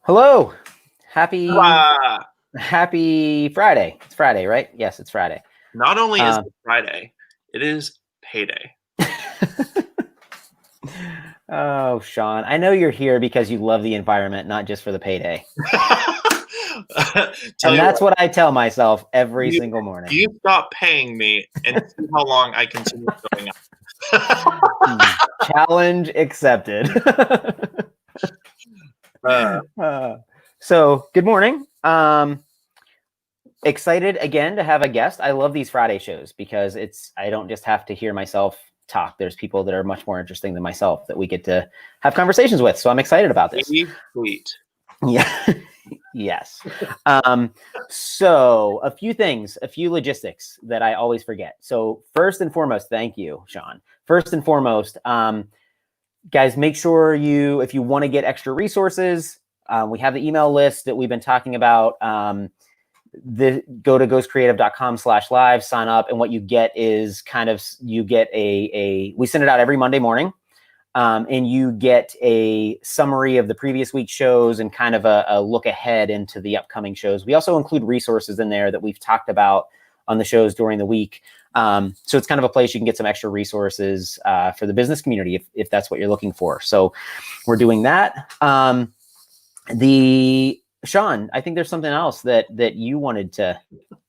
Hello. Happy Uh, happy Friday. It's Friday, right? Yes, it's Friday. Not only is it Friday, it is payday. Oh, Sean, I know you're here because you love the environment, not just for the payday. And that's what I tell myself every single morning. You stop paying me and see how long I continue going up. Challenge accepted. So, good morning. Excited again to have a guest. I love these Friday shows because I don't just have to hear myself talk. There's people that are much more interesting than myself that we get to have conversations with. So I'm excited about this. Sweet. Yeah. Yes. So a few things, a few logistics that I always forget. So first and foremost, thank you, Sean. First and foremost, guys, make sure if you want to get extra resources, we have the email list that we've been talking about. Go to ghostcreative.com/live, sign up, and what you get is you get we send it out every Monday morning, and you get a summary of the previous week's shows and kind of a look ahead into the upcoming shows. We also include resources in there that we've talked about on the shows during the week. So it's kind of a place you can get some extra resources for the business community if that's what you're looking for. So we're doing that. Sean, I think there's something else that you wanted to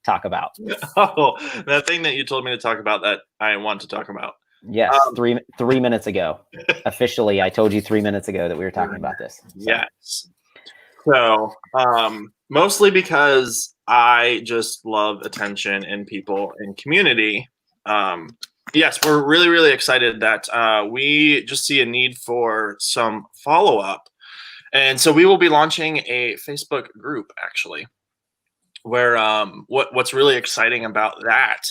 talk about. Oh, that thing that you told me to talk about that I want to talk about. Yes, 3 minutes ago. Officially, I told you 3 minutes ago that we were talking about this. So. Yes. So, mostly because I just love attention and people and community. Yes, we're really, really excited that we just see a need for some follow-up. And so we will be launching a Facebook group, actually, where what's really exciting about that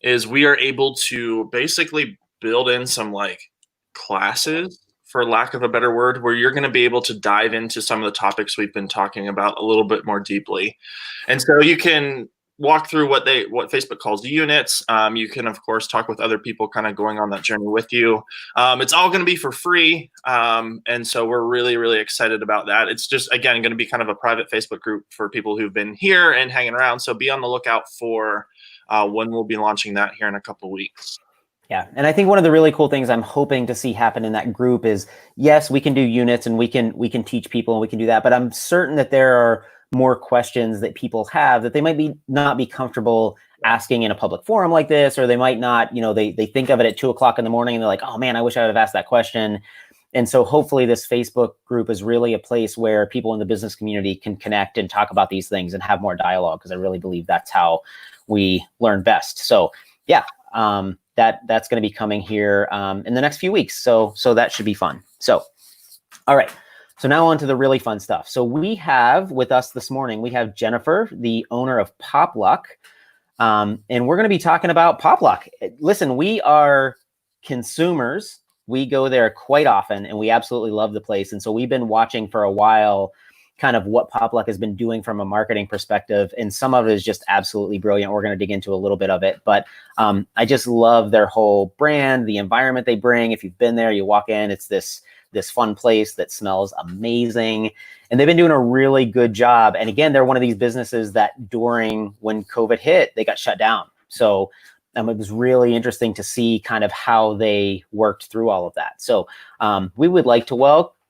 is we are able to basically build in some classes, for lack of a better word, where you're going to be able to dive into some of the topics we've been talking about a little bit more deeply. And so you can walk through what Facebook calls units. You can, of course, talk with other people kind of going on that journey with you. It's all going to be for free. And so we're really, really excited about that. It's just, again, going to be kind of a private Facebook group for people who've been here and hanging around. So be on the lookout for when we'll be launching that here in a couple of weeks. Yeah. And I think one of the really cool things I'm hoping to see happen in that group is, yes, we can do units and we can teach people and we can do that. But I'm certain that there are more questions that people have that they might not be comfortable asking in a public forum like this, or they might not, they think of it at 2:00 in the morning and they're like, oh man, I wish I would have asked that question. And so hopefully this Facebook group is really a place where people in the business community can connect and talk about these things and have more dialogue, because I really believe that's how we learn best. So yeah, that's going to be coming here in the next few weeks. So that should be fun. So, all right. So now on to the really fun stuff. So we have with us this morning, we have Jennifer, the owner of Popluck. And we're going to be talking about Popluck. Listen, we are consumers. We go there quite often and we absolutely love the place. And so we've been watching for a while kind of what Popluck has been doing from a marketing perspective. And some of it is just absolutely brilliant. We're going to dig into a little bit of it. But I just love their whole brand, the environment they bring. If you've been there, you walk in, it's this fun place that smells amazing. And they've been doing a really good job. And again, they're one of these businesses that when COVID hit, they got shut down. So it was really interesting to see kind of how they worked through all of that. So we would like to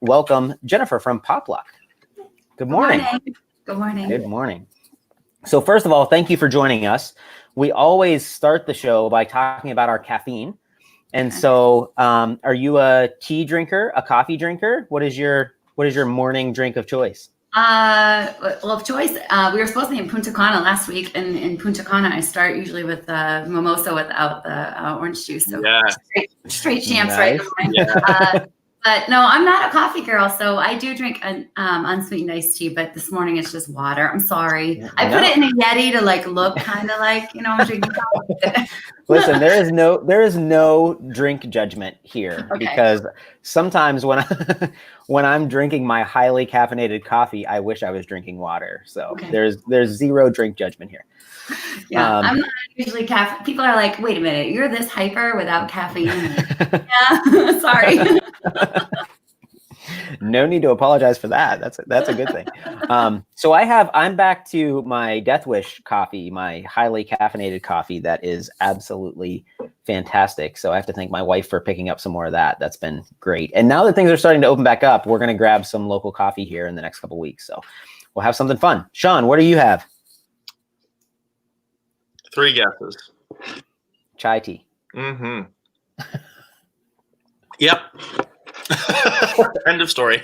welcome Jennifer from Popluck. Good morning. Good morning. Good morning. So first of all, thank you for joining us. We always start the show by talking about our caffeine. And so are you a tea drinker, a coffee drinker? What is your morning drink of choice? Of choice, we were supposed to be in Punta Cana last week, and in Punta Cana, I start usually with mimosa without the orange juice. So yeah. straight champs, Nice. Right? Yeah. But no, I'm not a coffee girl, so I do drink an unsweetened iced tea. But this morning it's just water. I'm sorry. I put it in a Yeti to look kind of I'm drinking coffee. Listen, there is no drink judgment here, okay. Because sometimes when I'm drinking my highly caffeinated coffee, I wish I was drinking water. So okay. There's zero drink judgment here. Yeah, I'm not usually caffeine. People are like, wait a minute, you're this hyper without caffeine? Yeah, sorry. No need to apologize for that. That's a good thing. So I'm back to my Death Wish coffee, my highly caffeinated coffee that is absolutely fantastic. So I have to thank my wife for picking up some more of that. That's been great. And now that things are starting to open back up, we're going to grab some local coffee here in the next couple of weeks. So we'll have something fun. Sean, what do you have? 3 guesses. Chai tea. Mm-hmm. Yep. End of story.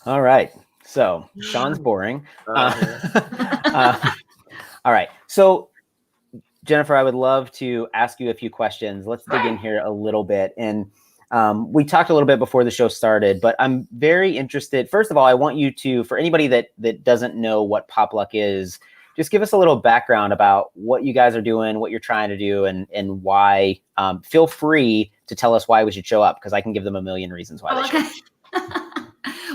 All right. So Sean's boring. All right. So Jennifer, I would love to ask you a few questions. Let's dig in here a little bit. And we talked a little bit before the show started, but I'm very interested. First of all, I want you to, for anybody that doesn't know what Popluck is, just give us a little background about what you guys are doing, what you're trying to do, and why. Feel free to tell us why we should show up, because I can give them a million reasons why they should.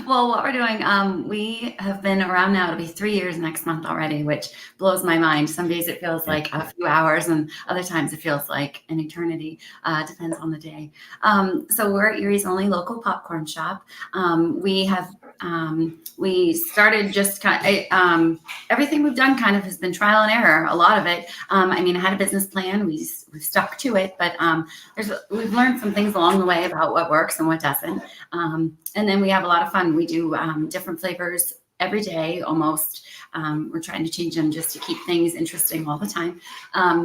Well, what we're doing, we have been around now. It'll be 3 years next month already, which blows my mind. Some days it feels like a few hours, and other times it feels like an eternity. Depends on the day. So we're Erie's only local popcorn shop. We started just everything we've done kind of has been trial and error. A lot of it. I had a business plan. We've stuck to it, but we've learned some things along the way about what works and what doesn't. And then we have a lot of fun. We do different flavors every day almost. We're trying to change them just to keep things interesting all the time.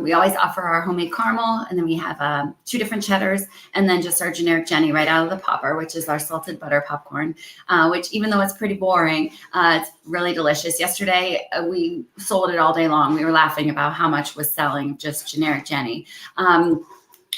We always offer our homemade caramel, and then we have 2 different cheddars, and then just our generic Jenny right out of the popper, which is our salted butter popcorn, which even though it's pretty boring, it's really delicious. Yesterday, we sold it all day long. We were laughing about how much was selling just generic Jenny.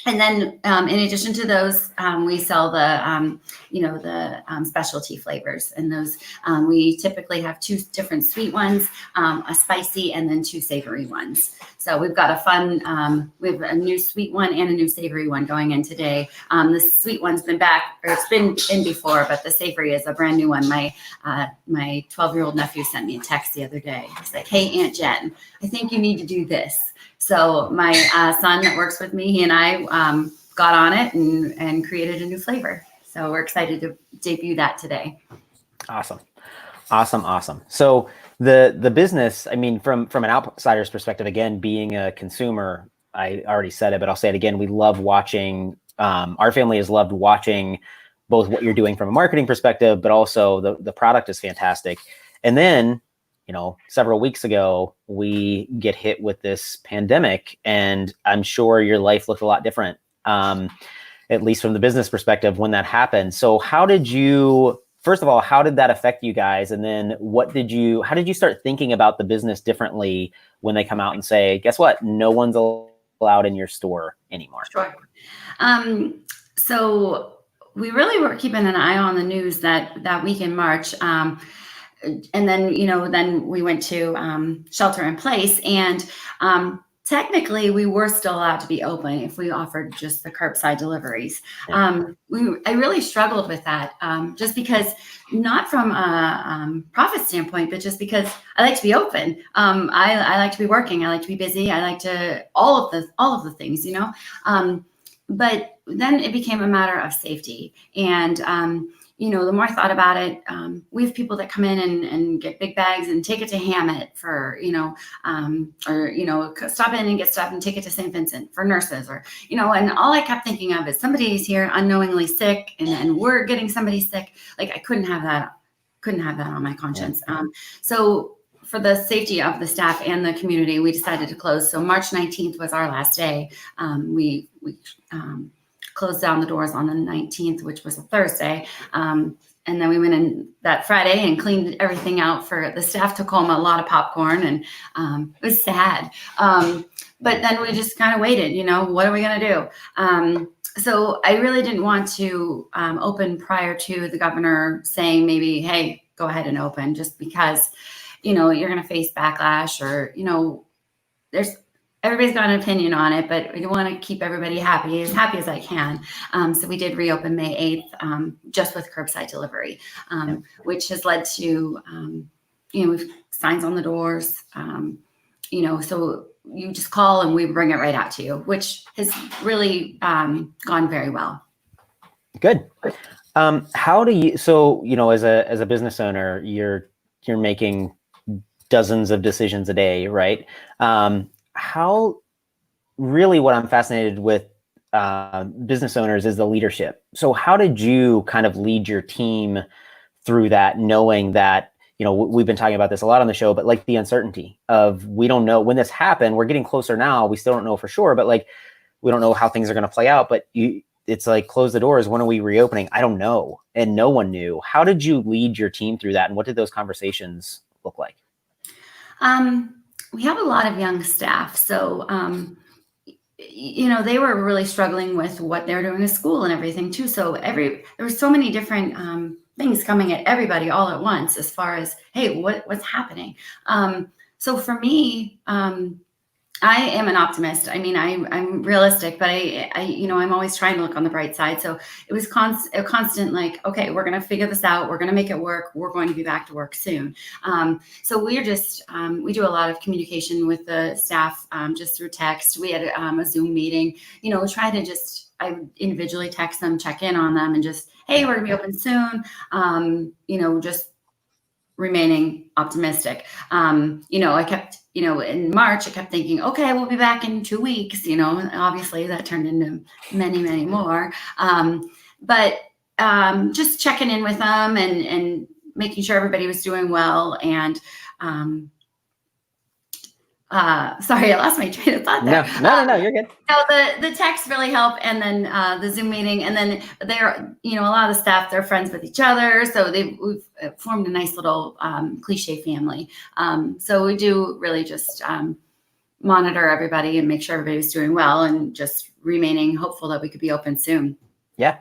And then in addition to those, we sell the specialty flavors. And those, we typically have 2 different sweet ones, a spicy, and then 2 savory ones. So we've got a fun, we have a new sweet one and a new savory one going in today. The sweet one's been back, or it's been in before, but the savory is a brand new one. My 12-year-old nephew sent me a text the other day. He's like, "Hey, Aunt Jen, I think you need to do this." So my son that works with me, he and I got on it and created a new flavor. So we're excited to debut that today. Awesome. So the business, from an outsider's perspective, again, being a consumer, I already said it, but I'll say it again. We love watching, our family has loved watching both what you're doing from a marketing perspective, but also the product is fantastic. And then, several weeks ago, we get hit with this pandemic, and I'm sure your life looked a lot different, at least from the business perspective when that happened. So first of all, how did that affect you guys? And then how did you start thinking about the business differently when they come out and say, guess what? No one's allowed in your store anymore. Sure. So we really were keeping an eye on the news that week in March. And then, then we went to shelter in place, and technically we were still allowed to be open if we offered just the curbside deliveries. I really struggled with that, just because, not from a profit standpoint, but just because I like to be open. I like to be working. I like to be busy. I like to all of the things, but then it became a matter of safety. And the more I thought about it, we have people that come in and get big bags and take it to Hammett for, stop in and get stuff and take it to St. Vincent for nurses, or, and all I kept thinking of is somebody's here unknowingly sick, and we're getting somebody sick. Like, I couldn't have that on my conscience. So for the safety of the staff and the community, we decided to close. So March 19th was our last day. We closed down the doors on the 19th, which was a Thursday. And then we went in that Friday and cleaned everything out. For the staff took home a lot of popcorn, and it was sad. But then we just kind of waited, what are we going to do? So I really didn't want to open prior to the governor saying maybe, hey, go ahead and open, just because, you're going to face backlash, or, everybody's got an opinion on it, but we want to keep everybody as happy as I can. So we did reopen May 8th, just with curbside delivery, which has led to, we've signs on the doors, so you just call and we bring it right out to you, which has really gone very well. Good. How do you, so, as a business owner, you're making dozens of decisions a day, right? How really what I'm fascinated with business owners is the leadership. So how did you kind of lead your team through that, knowing that, we've been talking about this a lot on the show, but like the uncertainty of, we don't know when this happened, we're getting closer now. We still don't know for sure, but like, we don't know how things are going to play out, but it's like, close the doors. When are we reopening? I don't know. And no one knew. How did you lead your team through that? And what did those conversations look like? We have a lot of young staff. So, they were really struggling with what they're doing at school and everything too. So there were so many different things coming at everybody all at once as far as, hey, what's happening? So for me, I am an optimist. I mean, I'm realistic, but I'm always trying to look on the bright side. So it was a constant like, okay, we're going to figure this out. We're going to make it work. We're going to be back to work soon. So we're just, we do a lot of communication with the staff just through text. We had a Zoom meeting, we try to I would individually text them, check in on them and just, hey, we're going to be open soon. Just remaining optimistic. I kept, in March, I kept thinking, okay, we'll be back in 2 weeks, and obviously that turned into many, many more. But just checking in with them and making sure everybody was doing well. And sorry, I lost my train of thought there. No, you're good. So the texts really help, and then the Zoom meeting, and then they're, a lot of the staff, they're friends with each other, so we've formed a nice little cliche family. So we do really just monitor everybody and make sure everybody's doing well, and just remaining hopeful that we could be open soon. Yeah.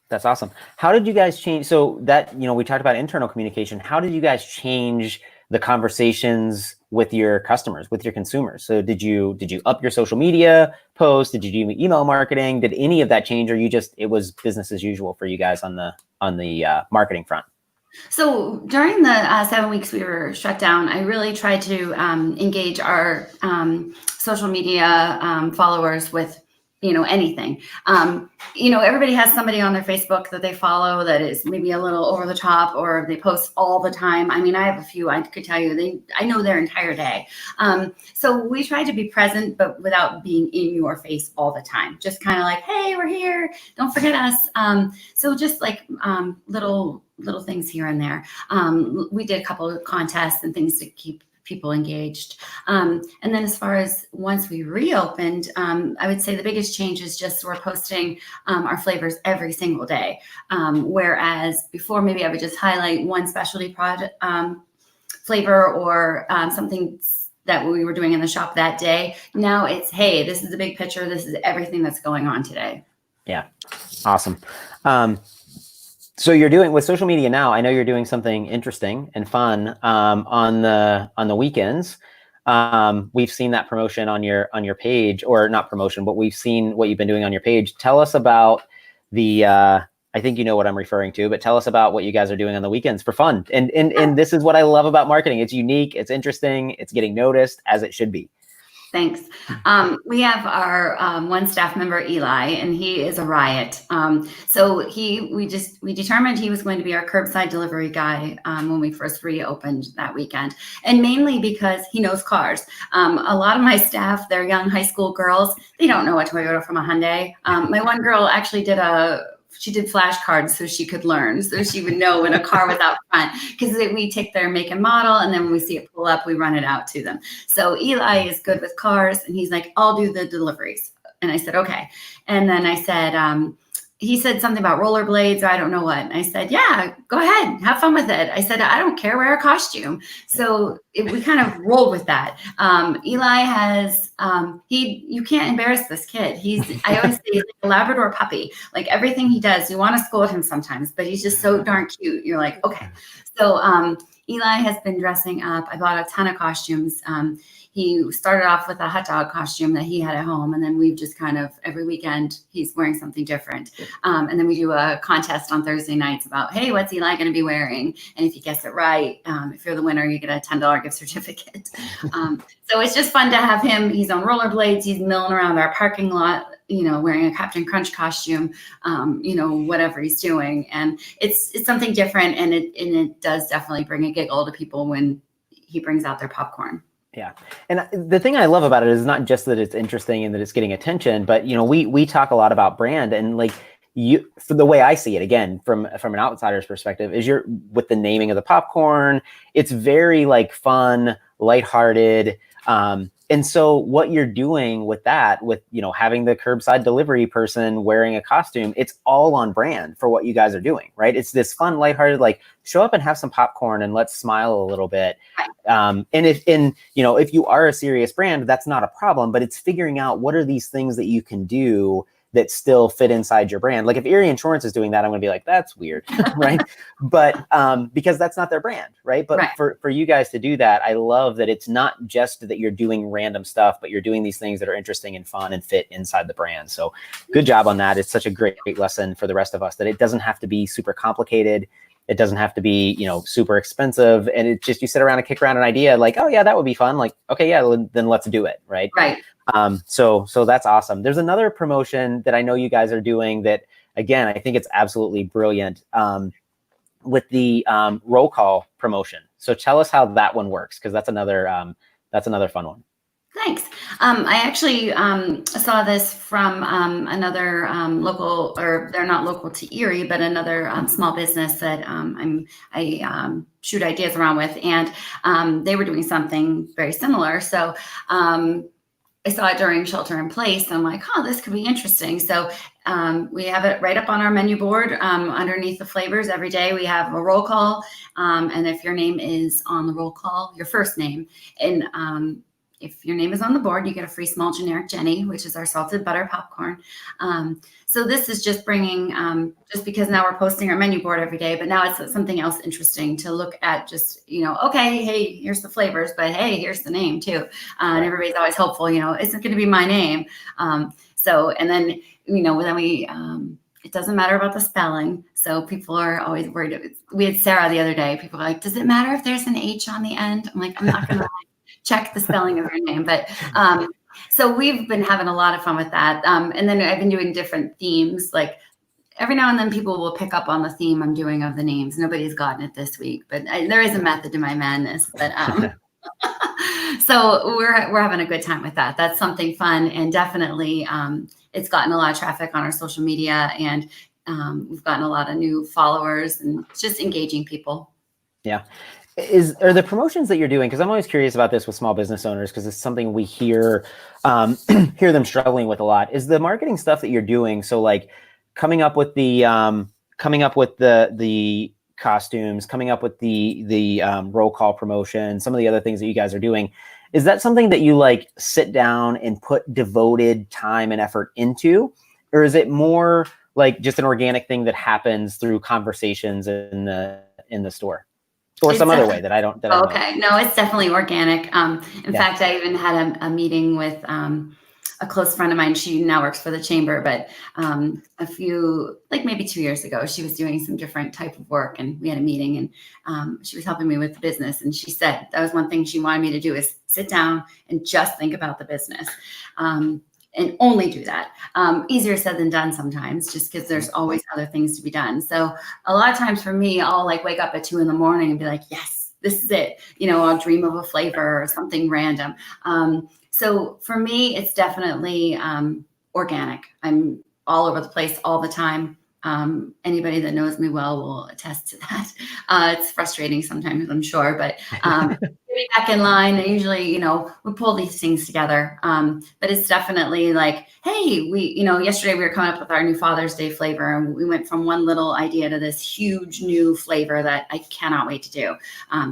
That's awesome. How did you guys change? So that, we talked about internal communication. How did you guys change the conversations with your customers, with your consumers? So did you up your social media posts? Did you do email marketing? Did any of that change, or it was business as usual for you guys on the marketing front? So during the 7 weeks we were shut down, I really tried to engage our social media followers with anything. Everybody has somebody on their Facebook that they follow that is maybe a little over the top, or they post all the time. I mean, I have a few, I could tell you, I know their entire day. So we tried to be present, but without being in your face all the time. Just kind of like, hey, we're here. Don't forget us. So just like little things here and there. We did a couple of contests and things to keep people engaged. And then as far as once we reopened, I would say the biggest change is just we're posting our flavors every single day. Whereas before, maybe I would just highlight one specialty product flavor or something that we were doing in the shop that day. Now it's, hey, this is the big picture. This is everything that's going on today. Yeah. Awesome. So you're doing with social media now, I know you're doing something interesting and fun on the weekends. We've seen that promotion on your page, or not promotion, but we've seen what you've been doing on your page. Tell us about I think you know what I'm referring to, but tell us about what you guys are doing on the weekends for fun. And this is what I love about marketing. It's unique, it's interesting, it's getting noticed, as it should be. Thanks. We have our one staff member, Eli, and he is a riot. So we determined he was going to be our curbside delivery guy when we first reopened that weekend. And mainly because he knows cars. A lot of my staff, they're young high school girls. They don't know a Toyota from a Hyundai. My one girl actually did flashcards so she could learn, so she would know when a car was out front, because we take their make and model, and then when we see it pull up, we run it out to them. So Eli is good with cars, and he's like, I'll do the deliveries. And I said, okay. And then I said, he said something about rollerblades, or I don't know what. And I said, yeah, go ahead, have fun with it. I said, I don't care, wear a costume. So we kind of rolled with that. Eli has, you can't embarrass this kid. I always say he's like a Labrador puppy. Like everything he does, you want to scold him sometimes, but he's just so darn cute. You're like, okay. So Eli has been dressing up. I bought a ton of costumes. He started off with a hot dog costume that he had at home. And then we've just kind of, every weekend, he's wearing something different. And then we do a contest on Thursday nights about, hey, what's Eli going to be wearing? And if you guess it right, if you're the winner, you get a $10 gift certificate. So it's just fun to have him. He's on rollerblades. He's milling around our parking lot wearing a Captain Crunch costume, whatever he's doing. And it's something different. And it does definitely bring a giggle to people when he brings out their popcorn. Yeah. And the thing I love about it is not just that it's interesting and that it's getting attention, but, we talk a lot about brand, and like for the way I see it, again, from an outsider's perspective, is you're with the naming of the popcorn, it's very like fun, lighthearted. And so what you're doing with that, with, having the curbside delivery person wearing a costume, it's all on brand for what you guys are doing, right? It's this fun, lighthearted, like show up and have some popcorn and let's smile a little bit. And if you are a serious brand, that's not a problem, but it's figuring out what are these things that you can do that still fit inside your brand. Like if Erie Insurance is doing that, I'm going to be like, that's weird, right? But because that's not their brand, right? But for you guys to do that, I love that it's not just that you're doing random stuff, but you're doing these things that are interesting and fun and fit inside the brand. So good job on that. It's such a great lesson for the rest of us that it doesn't have to be super complicated. It doesn't have to be, super expensive. And it's just, you sit around and kick around an idea like, oh yeah, that would be fun. Like, okay, yeah, then let's do it. Right. Right. So that's awesome. There's another promotion that I know you guys are doing that, again, I think it's absolutely brilliant, with the roll call promotion. So tell us how that one works, because that's another fun one. Thanks. I actually saw this from another local, or they're not local to Erie, but another small business that I shoot ideas around with, and they were doing something very similar. So I saw it during shelter in place. I'm like, oh, this could be interesting. So we have it right up on our menu board underneath the flavors. Every day we have a roll call. And if your name is on the roll call, your first name, and if your name is on the board, you get a free small generic Jenny, which is our salted butter popcorn. So this is just bringing, just because now we're posting our menu board every day, but now it's something else interesting to look at. Just, okay, hey, here's the flavors, but hey, here's the name too. And everybody's always hopeful, it's going to be my name. And then, then we, it doesn't matter about the spelling. So people are always worried. We had Sarah the other day. People are like, does it matter if there's an H on the end? I'm like, I'm not going to check the spelling of your name. But so we've been having a lot of fun with that. And then I've been doing different themes. Like every now and then people will pick up on the theme I'm doing of the names. Nobody's gotten it this week, but there is a method to my madness. But so we're having a good time with that. That's something fun. And definitely it's gotten a lot of traffic on our social media, and we've gotten a lot of new followers, and just engaging people. Yeah. Are the promotions that you're doing, because I'm always curious about this with small business owners, because it's something we hear them struggling with a lot, is the marketing stuff that you're doing. So like coming up with the costumes, coming up with the roll call promotion, some of the other things that you guys are doing. Is that something that you like sit down and put devoted time and effort into, or is it more like just an organic thing that happens through conversations in the store? Or some other way that I don't. Okay, no, it's definitely organic. In fact, I even had a meeting with a close friend of mine. She now works for the chamber, but maybe 2 years ago, she was doing some different type of work, and we had a meeting, and she was helping me with the business. And she said that was one thing she wanted me to do, is sit down and just think about the business. And only do that. Easier said than done sometimes, just because there's always other things to be done. So a lot of times for me, I'll like wake up at 2 a.m. and be like, yes, this is it. I'll dream of a flavor or something random. So for me, it's definitely organic. I'm all over the place all the time. Anybody that knows me well will attest to that. It's frustrating sometimes, I'm sure, but getting back in line, and usually, we pull these things together. But it's definitely like, hey, yesterday we were coming up with our new Father's Day flavor, and we went from one little idea to this huge new flavor that I cannot wait to do.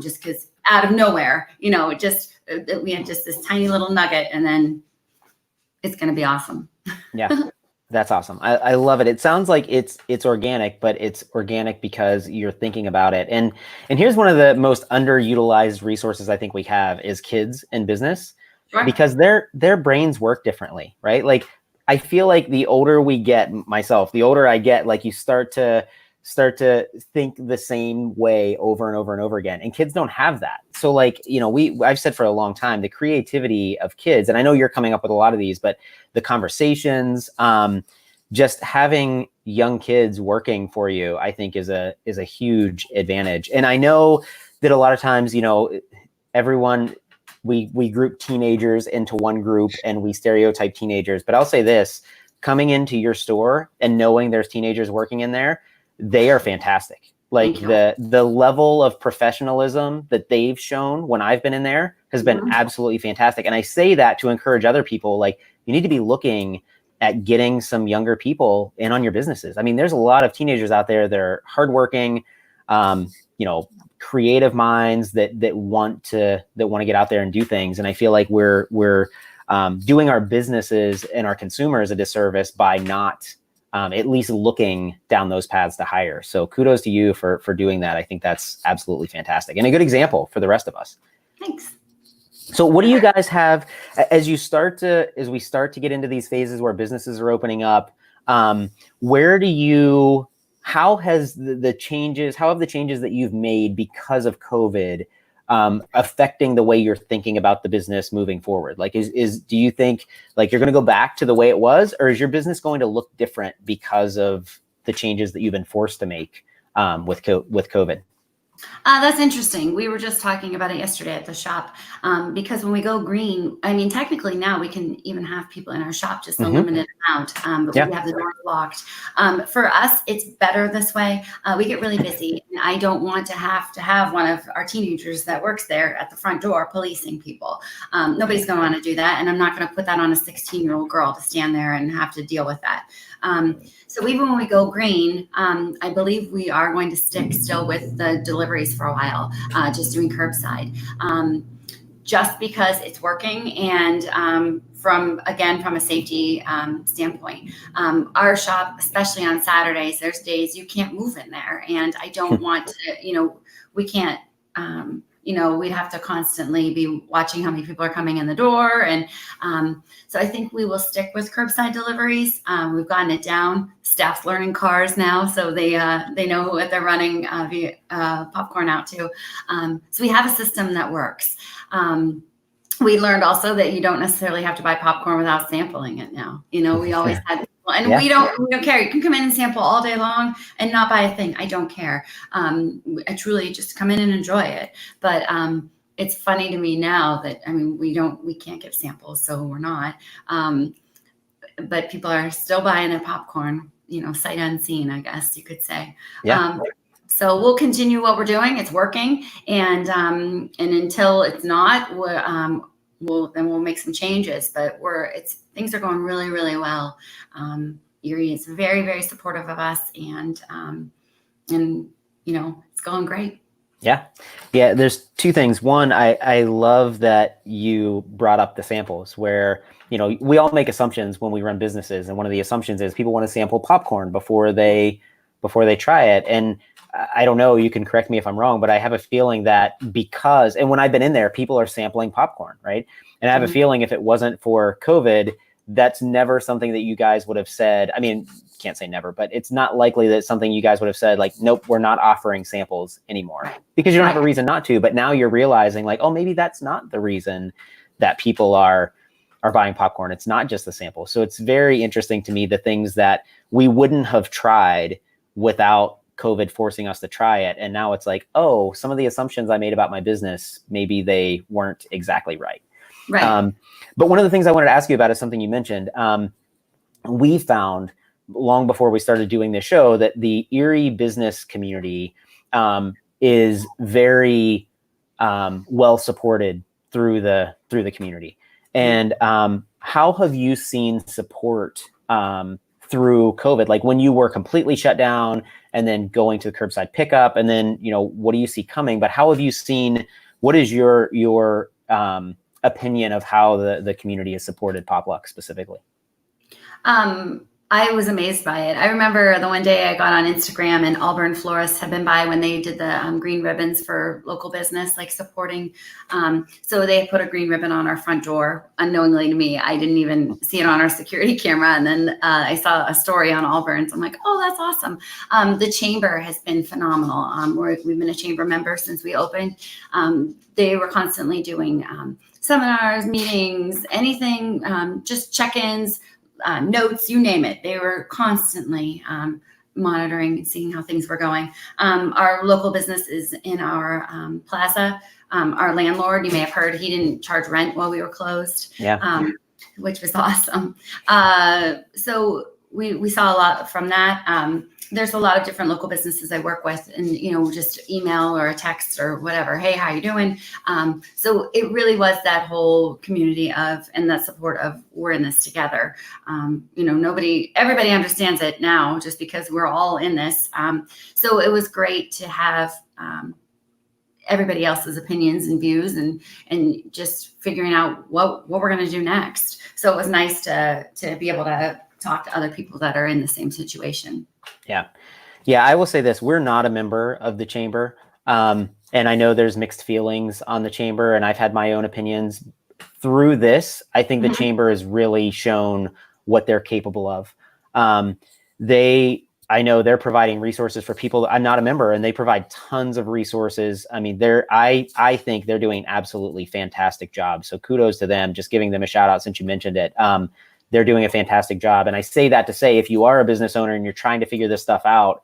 Just because out of nowhere, we had just this tiny little nugget, and then it's going to be awesome. Yeah. That's awesome. I love it. It sounds like it's organic, but it's organic because you're thinking about it. And here's one of the most underutilized resources I think we have is kids in business, because their brains work differently, right? Like I feel like the older we get, the older I get, like you start to start to think the same way over and over and over again. And kids don't have that. So like, I've said for a long time, the creativity of kids, and I know you're coming up with a lot of these, but the conversations, just having young kids working for you, I think is a huge advantage. And I know that a lot of times, everyone, we group teenagers into one group and we stereotype teenagers, but I'll say this, coming into your store and knowing there's teenagers working in there, they are fantastic. Like the level of professionalism that they've shown when I've been in there has been absolutely fantastic. And I say that to encourage other people, like you need to be looking at getting some younger people in on your businesses. I mean, there's a lot of teenagers out there that are hardworking, creative minds that want to get out there and do things. And I feel like we're doing our businesses and our consumers a disservice by not at least looking down those paths to hire. So kudos to you for doing that. I think that's absolutely fantastic and a good example for the rest of us. Thanks. So what do you guys have as we start to get into these phases where businesses are opening up? How have the changes that you've made because of COVID affecting the way you're thinking about the business moving forward? Like, do you think like you're going to go back to the way it was, or is your business going to look different because of the changes that you've been forced to make with COVID? That's interesting. We were just talking about it yesterday at the shop because when we go green, I mean, technically now we can even have people in our shop, just a limited amount, but we have the door locked. For us, it's better this way. We get really busy, and I don't want to have one of our teenagers that works there at the front door policing people. Nobody's going to want to do that, and I'm not going to put that on a 16-year-old girl to stand there and have to deal with that. So even when we go green, I believe we are going to stick still with the deliveries for a while, just doing curbside, just because it's working. And from a safety standpoint, our shop, especially on Saturdays, there's days you can't move in there. And I don't want to, we can't, we'd have to constantly be watching how many people are coming in the door. And so I think we will stick with curbside deliveries. We've gotten it down. Staff's learning cars now, so they know what they're running popcorn out to. So we have a system that works. We learned also that you don't necessarily have to buy popcorn without sampling it now. We always had. And we don't care. You can come in and sample all day long and not buy a thing. I don't care. I truly just come in and enjoy it. But it's funny to me now that, we can't get samples, so we're not. But people are still buying their popcorn, sight unseen, I guess you could say. Yeah. So we'll continue what we're doing. It's working. And until it's not, we'll make some changes, but things are going really, really well. Erie is very, very supportive of us, and it's going great. Yeah. There's two things. One, I love that you brought up the samples where, we all make assumptions when we run businesses. And one of the assumptions is people want to sample popcorn before they try it. And I don't know, you can correct me if I'm wrong, but I have a feeling that and when I've been in there, people are sampling popcorn, right? And I have a feeling if it wasn't for COVID, that's never something that you guys would have said. I mean, can't say never, but it's not likely that something you guys would have said like, nope, we're not offering samples anymore, because you don't have a reason not to. But now you're realizing like, oh, maybe that's not the reason that people are buying popcorn. It's not just the sample. So it's very interesting to me, the things that we wouldn't have tried without COVID forcing us to try it. And now it's like, oh, some of the assumptions I made about my business, maybe they weren't exactly right. Right. But one of the things I wanted to ask you about is something you mentioned. We found long before we started doing this show that the Erie business community is very well supported through the community. And how have you seen support through COVID? Like when you were completely shut down and then going to the curbside pickup, and then, what do you see coming? But how have you seen, what is your opinion of how the community has supported Popluck specifically? I was amazed by it. I remember the one day I got on Instagram and Auburn Florists had been by when they did the green ribbons for local business, like supporting. So they put a green ribbon on our front door unknowingly to me. I didn't even see it on our security camera. And then I saw a story on Auburn. So I'm like, oh, that's awesome. The chamber has been phenomenal. We've been a chamber member since we opened. They were constantly doing seminars, meetings, anything, just check-ins, notes, you name it. They were constantly monitoring and seeing how things were going. Our local business is in our plaza. Our landlord, you may have heard, he didn't charge rent while we were closed, which was awesome. So we saw a lot from that. There's a lot of different local businesses I work with, and just email or a text or whatever. Hey, how you doing? So it really was that whole community and that support of we're in this together. Everybody understands it now just because we're all in this. So it was great to have everybody else's opinions and views and just figuring out what we're going to do next. So it was nice to be able to talk to other people that are in the same situation. Yeah. I will say this: we're not a member of the chamber, and I know there's mixed feelings on the chamber, and I've had my own opinions. Through this, I think the chamber has really shown what they're capable of. I know they're providing resources for people. I'm not a member, and they provide tons of resources. I mean, I think they're doing an absolutely fantastic job. So kudos to them. Just giving them a shout out since you mentioned it. They're doing a fantastic job. And I say that to say, if you are a business owner and you're trying to figure this stuff out,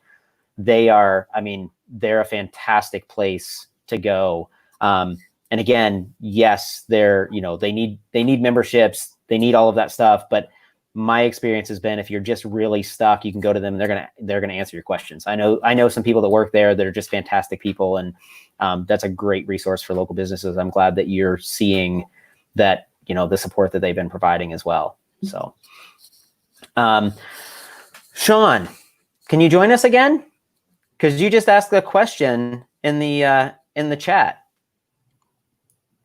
they're a fantastic place to go. And again, yes, they need memberships, they need all of that stuff. But my experience has been, if you're just really stuck, you can go to them and they're going to answer your questions. I know some people that work there that are just fantastic people. And that's a great resource for local businesses. I'm glad that you're seeing that, the support that they've been providing as well. So, Sean, can you join us again? Because you just asked a question in the chat.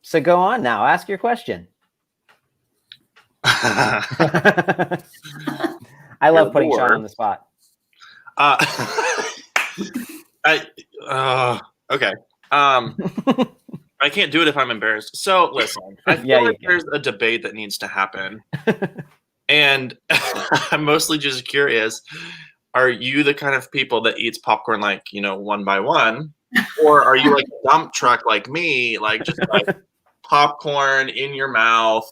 So go on now, ask your question. I love putting Sean on the spot. Okay. I can't do it if I'm embarrassed. So listen, I feel like there's a debate that needs to happen. And I'm mostly just curious, are you the kind of people that eats popcorn like, one by one? Or are you like a dump truck like me, like just like popcorn in your mouth?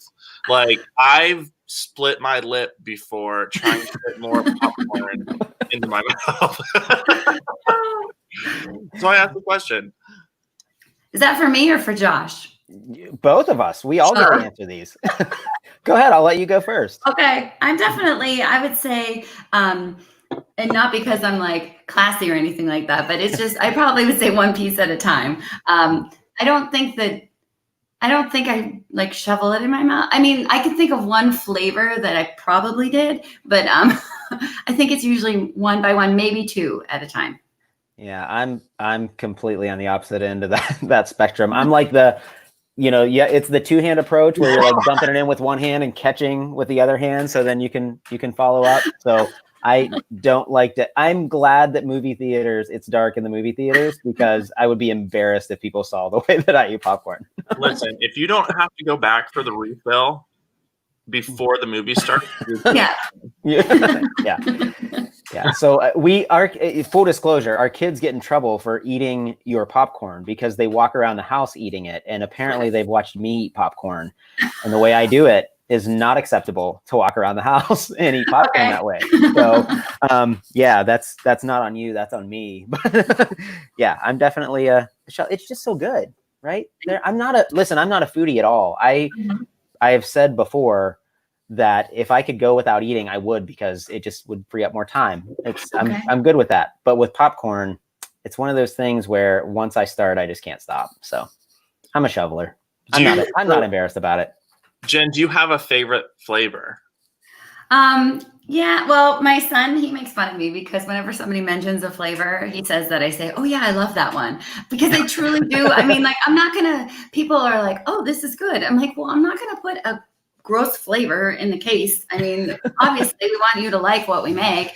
Like I've split my lip before trying to put more popcorn into my mouth. So I asked the question. Is that for me or for Josh? Both of us. We all get to answer these. Go ahead. I'll let you go first. Okay. I would say, and not because I'm like classy or anything like that, but it's just, I probably would say one piece at a time. I don't think I like shovel it in my mouth. I mean, I can think of one flavor that I probably did, but I think it's usually one by one, maybe two at a time. Yeah, I'm completely on the opposite end of that spectrum. I'm like it's the two-hand approach where you're like dumping it in with one hand and catching with the other hand, so then you can follow up. So I don't like to. I'm glad that it's dark in the movie theaters, because I would be embarrassed if people saw the way that I eat popcorn. Listen, if you don't have to go back for the refill before the movie starts. Yeah. So full disclosure, our kids get in trouble for eating your popcorn because they walk around the house eating it. And apparently they've watched me eat popcorn. And the way I do it is not acceptable to walk around the house and eat popcorn that way. So that's not on you. That's on me. But yeah, I'm definitely it's just so good, right? I'm not a foodie at all. I have said before that if I could go without eating, I would, because it just would free up more time. I'm good with that. But with popcorn, it's one of those things where once I start, I just can't stop. So I'm a shoveler. I'm not embarrassed about it. Jen, do you have a favorite flavor? Yeah, well, my son, he makes fun of me because whenever somebody mentions a flavor, he says that I say, oh yeah, I love that one, because I truly do. I mean, like, people are like, oh, this is good. I'm like, well, I'm not going to put gross flavor in the case. I mean, obviously we want you to like what we make.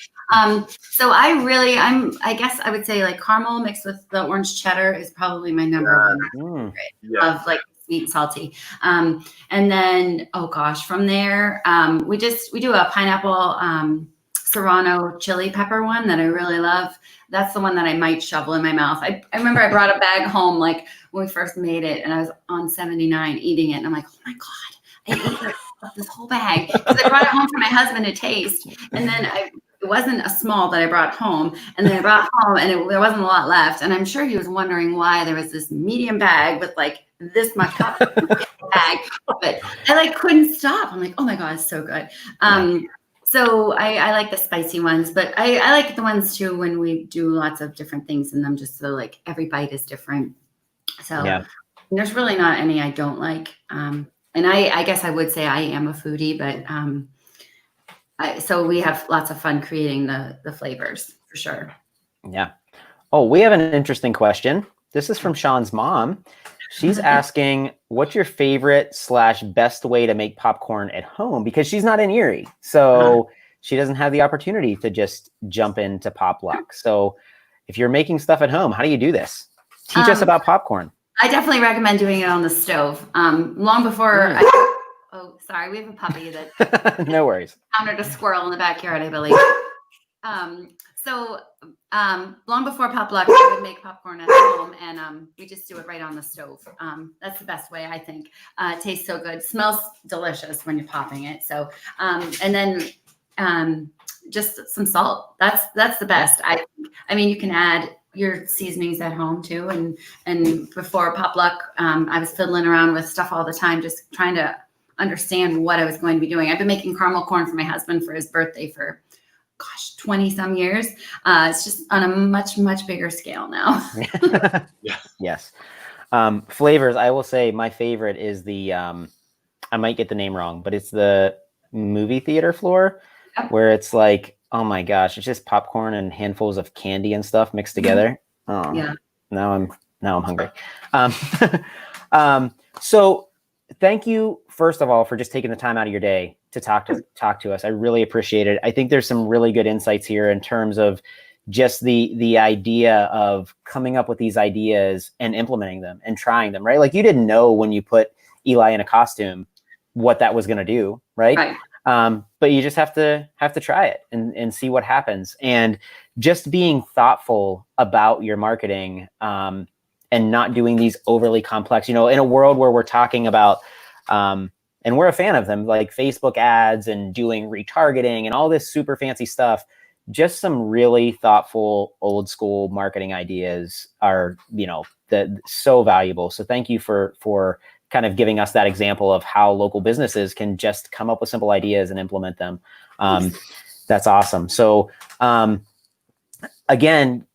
So I guess I would say like caramel mixed with the orange cheddar is probably my number one favorite of like sweet and salty. And then, oh gosh, from there, we do a pineapple, serrano chili pepper one that I really love. That's the one that I might shovel in my mouth. I remember I brought a bag home like when we first made it, and I was on 79 eating it, and I'm like, oh my God, I ate this whole bag because I brought it home for my husband to taste. And then it wasn't a small that I brought home, and then I brought home and there wasn't a lot left. And I'm sure he was wondering why there was this medium bag with like this much bag, but I like couldn't stop. I'm like, oh my God, it's so good. So I like the spicy ones, but I like the ones too when we do lots of different things in them, just so like every bite is different. So there's really not any I don't like. And I guess I would say I am a foodie, but so we have lots of fun creating the flavors for sure. Yeah. Oh, we have an interesting question. This is from Sean's mom. She's asking, what's your favorite / best way to make popcorn at home? Because she's not in Erie. So she doesn't have the opportunity to just jump into Popluck. So if you're making stuff at home, how do you do this? Teach us about popcorn. I definitely recommend doing it on the stove. Long before oh, sorry, we have a puppy that no worries. Encountered a squirrel in the backyard, I believe. So long before Popluck, I would make popcorn at home, and we just do it right on the stove. That's the best way, I think. It tastes so good. Smells delicious when you're popping it. So and then just some salt. That's the best. I mean, you can add your seasonings at home too. And before Popluck, I was fiddling around with stuff all the time, just trying to understand what I was going to be doing. I've been making caramel corn for my husband for his birthday for 20 some years. It's just on a much, much bigger scale now. Yes. Flavors. I will say my favorite is the, I might get the name wrong, but it's the movie theater floor where it's like, oh my gosh, it's just popcorn and handfuls of candy and stuff mixed together. Oh, yeah. Now I'm hungry. So thank you, first of all, for just taking the time out of your day to talk to us. I really appreciate it. I think there's some really good insights here in terms of just the idea of coming up with these ideas and implementing them and trying them, right? Like you didn't know when you put Eli in a costume what that was going to do, right? But you just have to try it and see what happens. And just being thoughtful about your marketing and not doing these overly complex, in a world where we're talking about, and we're a fan of them, like Facebook ads and doing retargeting and all this super fancy stuff, just some really thoughtful old school marketing ideas are, so valuable. So thank you for kind of giving us that example of how local businesses can just come up with simple ideas and implement them. That's awesome. So again,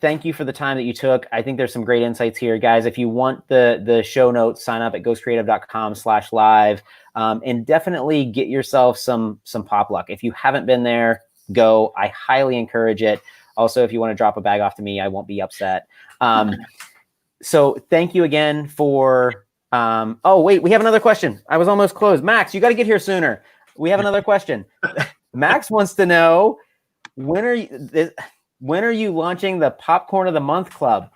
thank you for the time that you took. I think there's some great insights here, guys. If you want the show notes, sign up at ghostcreative.com/live, and definitely get yourself some Popluck. If you haven't been there, go. I highly encourage it. Also, if you want to drop a bag off to me, I won't be upset. So thank you again for, oh wait, we have another question. I was almost closed. Max, you got to get here sooner. We have another question. Max wants to know, when are you launching the Popcorn of the Month Club?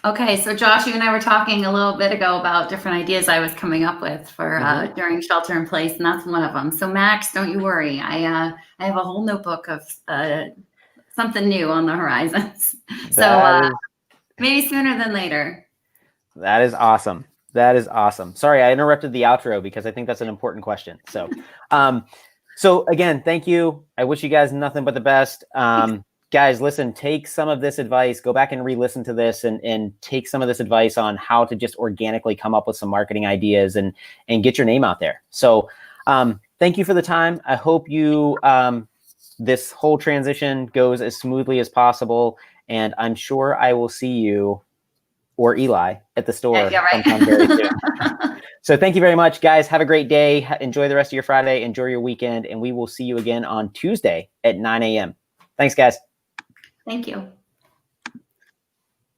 Okay, so Josh, you and I were talking a little bit ago about different ideas I was coming up with for during shelter in place, and that's one of them. So Max, don't you worry. I have a whole notebook of something new on the horizons. So maybe sooner than later. That is awesome. That is awesome. Sorry, I interrupted the outro because I think that's an important question. So, so again, thank you. I wish you guys nothing but the best. Guys, listen, take some of this advice, go back and re-listen to this and take some of this advice on how to just organically come up with some marketing ideas and get your name out there. So thank you for the time. I hope you, this whole transition goes as smoothly as possible. And I'm sure I will see you or Eli at the store sometime very soon. So thank you very much, guys. Have a great day. Enjoy the rest of your Friday. Enjoy your weekend. And we will see you again on Tuesday at 9 a.m. Thanks, guys. Thank you.